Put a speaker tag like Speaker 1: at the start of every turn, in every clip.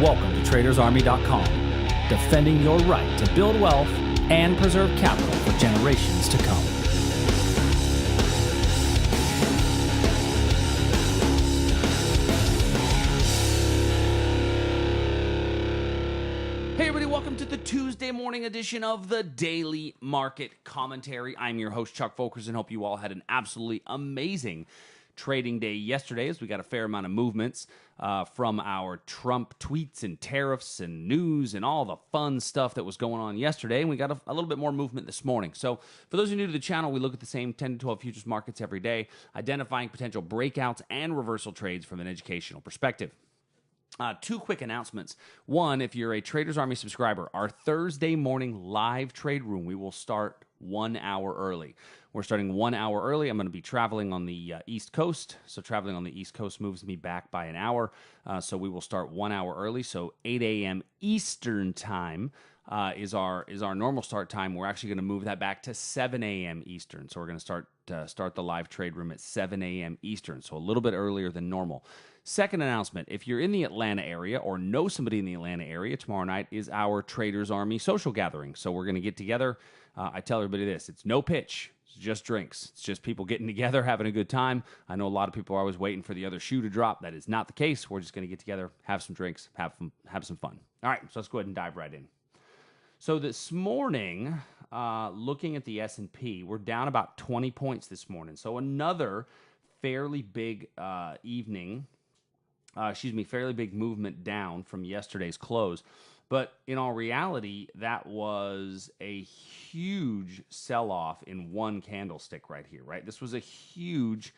Speaker 1: Welcome to TradersArmy.com, defending your right to build wealth and preserve capital for generations to come. Hey everybody, welcome to the Tuesday morning edition of the Daily Market Commentary. I'm your host, Chuck Folkers, and hope you all had an absolutely amazing trading day yesterday, as we got a fair amount of movements from our Trump tweets and tariffs and news and all the fun stuff that was going on yesterday. And we got a little bit more movement this morning. So for those who are new to the channel, we look at the same 10 to 12 futures markets every day, identifying potential breakouts and reversal trades from an educational perspective. Two quick announcements. One, if you're a Traders Army subscriber, our Thursday morning live trade room, we will start 1 hour early. We're starting 1 hour early. I'm going to be traveling on the East Coast. So traveling on the East Coast moves me back by an hour. So we will start 1 hour early. So 8 a.m. Eastern time is our normal start time. We're actually going to move that back to 7 a.m. Eastern. So we're going to start the live trade room at 7 a.m. Eastern. So a little bit earlier than normal. Second announcement, if you're in the Atlanta area or know somebody in the Atlanta area, tomorrow night is our Traders Army social gathering. So we're going to get together. I tell everybody this, it's no pitch, it's just drinks. It's just people getting together, having a good time. I know a lot of people are always waiting for the other shoe to drop. That is not the case. We're just going to get together, have some drinks, have some fun. All right, so let's go ahead and dive right in. So this morning, looking at the S&P, we're down about 20 points this morning. So another fairly big fairly big movement down from yesterday's close. But in all reality, that was a huge sell-off in one candlestick right here, right? This was a huge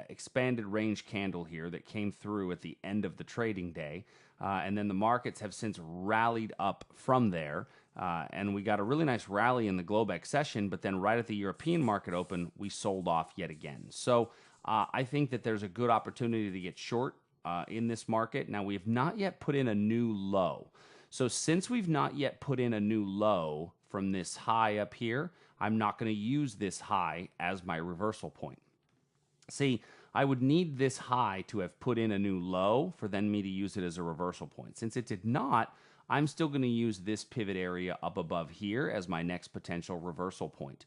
Speaker 1: expanded range candle here that came through at the end of the trading day. And then the markets have since rallied up from there. And we got a really nice rally in the Globex session, but then right at the European market open, we sold off yet again. So I think that there's a good opportunity to get short in this market. Now, we have not yet put in a new low. So since we've not yet put in a new low from this high up here, I'm not going to use this high as my reversal point. See, I would need this high to have put in a new low for then me to use it as a reversal point. Since it did not, I'm still going to use this pivot area up above here as my next potential reversal point.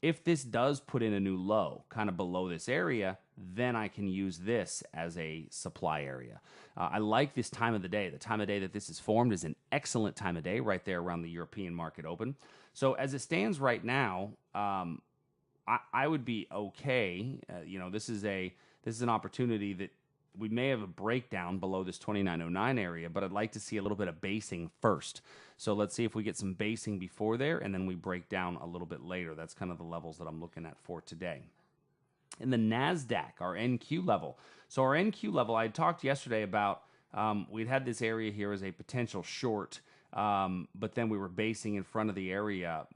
Speaker 1: If this does put in a new low, kind of below this area, then I can use this as a supply area. I like this time of the day. The time of day that this is formed is an excellent time of day right there around the European market open. So as it stands right now, I would be okay. This is an opportunity that we may have a breakdown below this 2909 area, but I'd like to see a little bit of basing first. So let's see if we get some basing before there, and then we break down a little bit later. That's kind of the levels that I'm looking at for today. In the NASDAQ, our NQ level. So our NQ level, I had talked yesterday about, we'd had this area here as a potential short, but then we were basing in front of the area,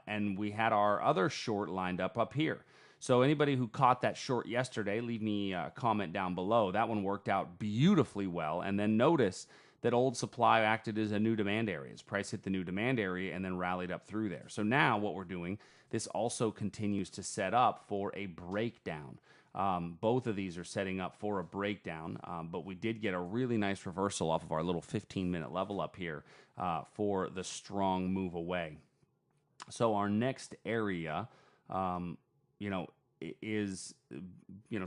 Speaker 1: and we had our other short lined up here. So anybody who caught that short yesterday, leave me a comment down below. That one worked out beautifully well. And then notice that old supply acted as a new demand area. Its price hit the new demand area and then rallied up through there. So now what we're doing, this also continues to set up for a breakdown. Both of these are setting up for a breakdown, but we did get a really nice reversal off of our little 15-minute level up here for the strong move away. So our next area, is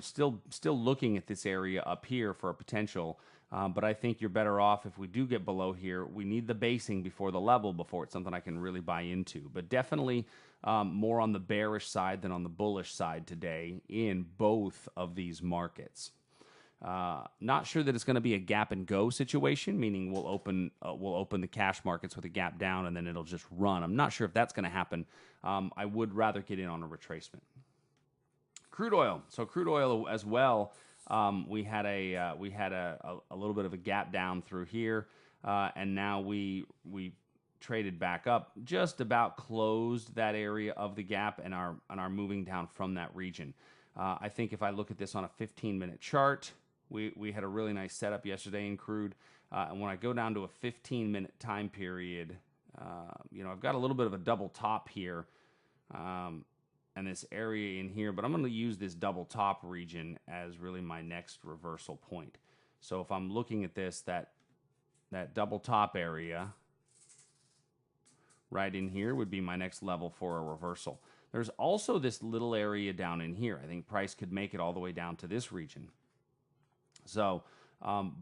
Speaker 1: still looking at this area up here for a potential, but I think you're better off if we do get below here. We need the basing before the level before it's something I can really buy into, but definitely more on the bearish side than on the bullish side today in both of these markets. Not sure that it's going to be a gap and go situation, meaning we'll open the cash markets with a gap down and then it'll just run. I'm not sure if that's going to happen. I would rather get in on a retracement. Crude oil. So crude oil as well. We had a little bit of a gap down through here, and now we traded back up, just about closed that area of the gap, and are moving down from that region. I think if I look at this on a 15-minute chart, we had a really nice setup yesterday in crude, and when I go down to a 15-minute time period, I've got a little bit of a double top here. And this area in here, but I'm going to use this double top region as really my next reversal point. So if I'm looking at this, that double top area right in here would be my next level for a reversal. There's also this little area down in here. I think price could make it all the way down to this region. So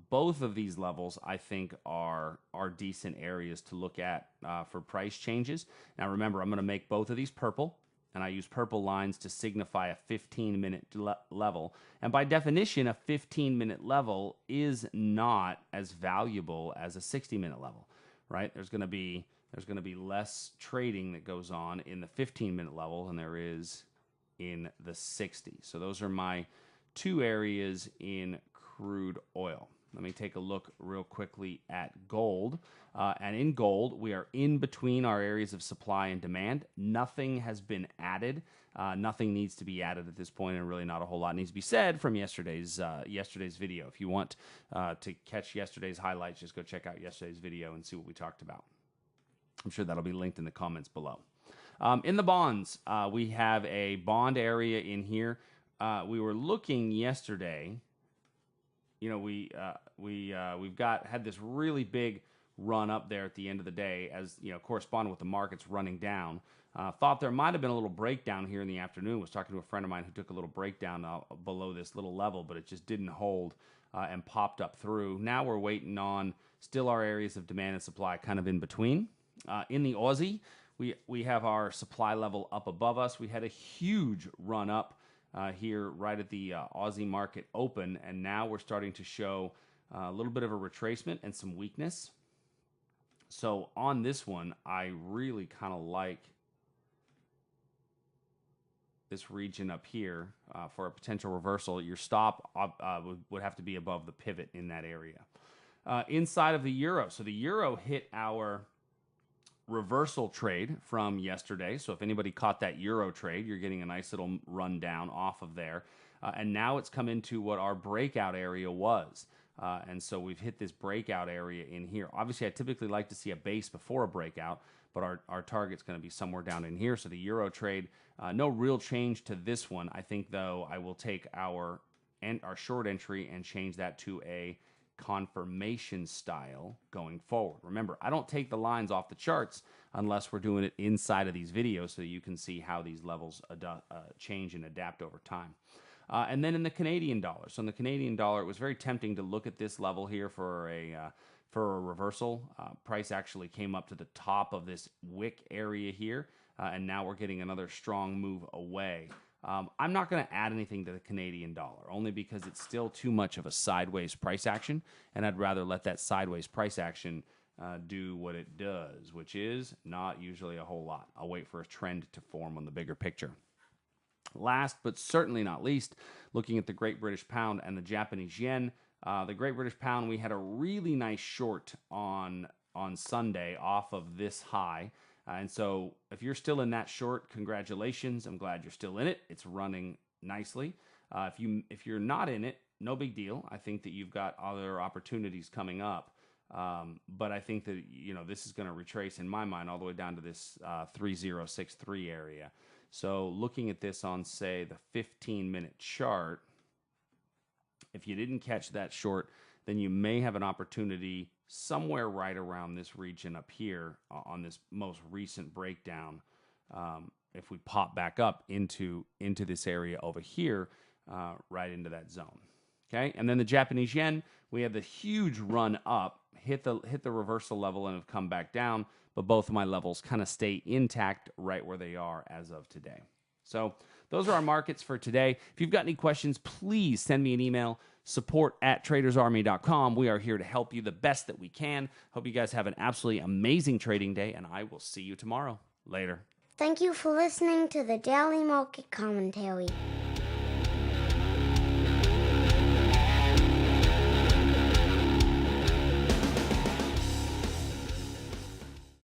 Speaker 1: both of these levels, I think, are decent areas to look at for price changes. Now, remember, I'm going to make both of these purple, and I use purple lines to signify a 15-minute level. And by definition, a 15-minute level is not as valuable as a 60-minute level, right? There's going to be less trading that goes on in the 15-minute level than there is in the 60. So those are my two areas in crude oil. Let me take a look real quickly at gold. And in gold, we are in between our areas of supply and demand. Nothing has been added. Nothing needs to be added at this point, and really not a whole lot needs to be said from yesterday's video. If you want to catch yesterday's highlights, just go check out yesterday's video and see what we talked about. I'm sure that'll be linked in the comments below. In the bonds, we have a bond area in here. We were looking yesterday. You know, we've had this really big run up there at the end of the day, as you know, corresponding with the markets running down. Thought there might have been a little breakdown here in the afternoon. Was talking to a friend of mine who took a little breakdown below this little level, but it just didn't hold and popped up through. Now we're waiting on still our areas of demand and supply kind of in between. In the Aussie, we have our supply level up above us. We had a huge run up here right at the Aussie market open, and now we're starting to show a little bit of a retracement and some weakness. So on this one, I really kind of like this region up here for a potential reversal. Your stop would have to be above the pivot in that area. Inside of the euro, so the euro hit our reversal trade from yesterday. So if anybody caught that euro trade, you're getting a nice little run down off of there. And now it's come into what our breakout area was. And so we've hit this breakout area in here. Obviously, I typically like to see a base before a breakout, but our target's going to be somewhere down in here. So the euro trade, no real change to this one. I think, though, I will take our short entry and change that to a confirmation style going forward. Remember, I don't take the lines off the charts unless we're doing it inside of these videos so that you can see how these levels change and adapt over time. And then in the Canadian dollar. So in the Canadian dollar, it was very tempting to look at this level here for a reversal. Price actually came up to the top of this wick area here, and now we're getting another strong move away. I'm not going to add anything to the Canadian dollar, only because it's still too much of a sideways price action, and I'd rather let that sideways price action do what it does, which is not usually a whole lot. I'll wait for a trend to form on the bigger picture. Last but certainly not least, looking at the Great British Pound and the Japanese Yen. The Great British Pound, we had a really nice short on Sunday off of this high. And so if you're still in that short, congratulations. I'm glad you're still in it. It's running nicely. If you're not in it, no big deal. I think that you've got other opportunities coming up. But I think that, you know, this is going to retrace in my mind all the way down to this 3063 area. So looking at this on, say, the 15-minute chart, if you didn't catch that short, then you may have an opportunity somewhere right around this region up here on this most recent breakdown. If we pop back up into this area over here, right into that zone. Okay, and then the Japanese yen, we have the huge run up, hit the reversal level and have come back down, but both of my levels kind of stay intact right where they are as of today. So those are our markets for today. If you've got any questions, please send me an email, support@tradersarmy.com. We are here to help you the best that we can. Hope you guys have an absolutely amazing trading day, and I will see you tomorrow. Later.
Speaker 2: Thank you for listening to the Daily Market Commentary.